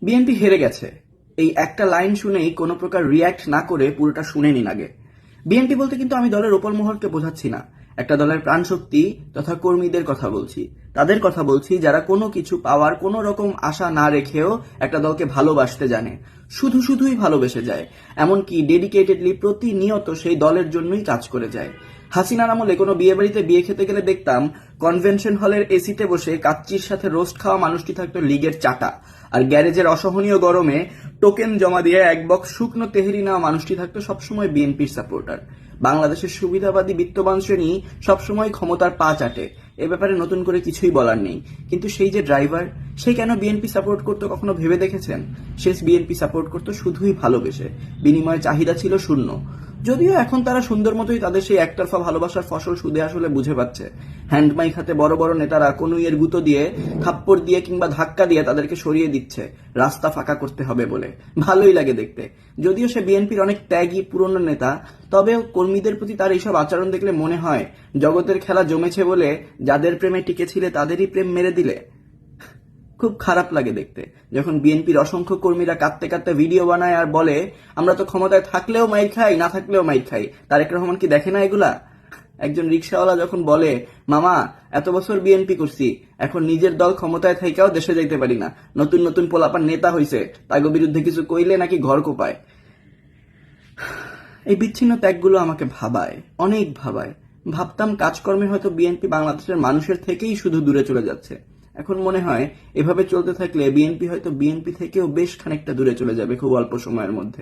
BNP হেরে গেছে, এই একটা লাইন শুনেই কোনো প্রকার রিয়্যাক্ট না করে পুরোটা শুনে নিন আগে। বিএনপি বলতে কিন্তু আমি দলের ওপর মহলকে বোঝাচ্ছি না, একটা দলের প্রাণশক্তি তথা কর্মীদের কথা বলছি। তাদের কথা বলছি যারা কোনো কিছু পাওয়ার কোনো রকম আশা না রেখেও একটা দলকে ভালোবাসতে জানে, শুধুই ভালোবেসে যায়, এমনকি ডেডিকেটেডলি প্রতিনিয়ত সেই দলের জন্যই কাজ করে যায়। হাসিনার আমলে কোনো বিয়ে বাড়িতে বিয়ে খেতে গেলে দেখতাম কনভেনশন হলের এসিতে বসে কাচ্চির সাথে রোস্ট খাওয়া মানুষটি থাকতো লীগের চাটা, আর গ্যারেজের অসহনীয় গরমে টোকেন জমা দিয়ে এক বক্স শুকনো তেহরি নেওয়া মানুষটি থাকতো সবসময় বিএনপির সাপোর্টার। বাংলাদেশের সুবিধাবাদী বিত্তবান শ্রেণী সবসময় ক্ষমতার পা চাটে, এ ব্যাপারে নতুন করে কিছুই বলার নেই। কিন্তু সেই যে ড্রাইভার, সে কেন বিএনপি সাপোর্ট করতো কখনো ভেবে দেখেছেন? সে বিএনপি সাপোর্ট করতো শুধুই ভালোবেসে, বিনিময়ে চাহিদা ছিল শূন্য। যদিও এখন তারা সুন্দর মতোই তাদের সেই একতরফা ভালোবাসার ফসল সুদে আসলে বুঝে পাচ্ছে। হ্যান্ডমাইক হাতে বড় বড় নেতারা কনুইয়ের গুঁতো দিয়ে, থাপ্পড় দিয়ে কিংবা ধাক্কা দিয়ে তাদেরকে সরিয়ে দিচ্ছে রাস্তা ফাঁকা করতে হবে বলে। ভালোই লাগে দেখতে। যদিও সে বিএনপির অনেক ত্যাগী পুরনো নেতা, তবেও কর্মীদের প্রতি তার এইসব আচরণ দেখলে মনে হয় জগতের খেলা জমেছে বলে যাদের প্রেমে টিকেছিলে তাদেরই প্রেম মেরে দিলে। খুব খারাপ লাগে দেখতে যখন বিএনপির অসংখ্য কর্মীরা কাঁদতে কাঁদতে ভিডিও বানায় আর বলে, আমরা তো ক্ষমতায় থাকলেও মাইর খাই, না থাকলেও মাইর খাই। তারেক রহমান কি দেখে না এগুলা? একজন রিক্সাওয়ালা যখন বলে, মামা এত বছর বিএনপি করছি, এখন নিজের দল ক্ষমতায় থাইকাও দেশে যাইতে পারি না, নতুন নতুন পোলাপান নেতা হইছে, তাগো বিরুদ্ধে কিছু কইলে নাকি ঘর কোপায়। এই বিচ্ছিন্ন ত্যাগগুলো আমাকে ভাবায়, অনেক ভাবায়। ভাবতাম কাজকর্মে হয়তো বিএনপি বাংলাদেশের মানুষের থেকেই শুধু দূরে চলে যাচ্ছে। এখন মনে হয় এভাবে চলতে থাকলে বিএনপি হয়তো বিএনপি থেকেও বেশ খানিকটা দূরে চলে যাবে খুব অল্প সময়ের মধ্যে।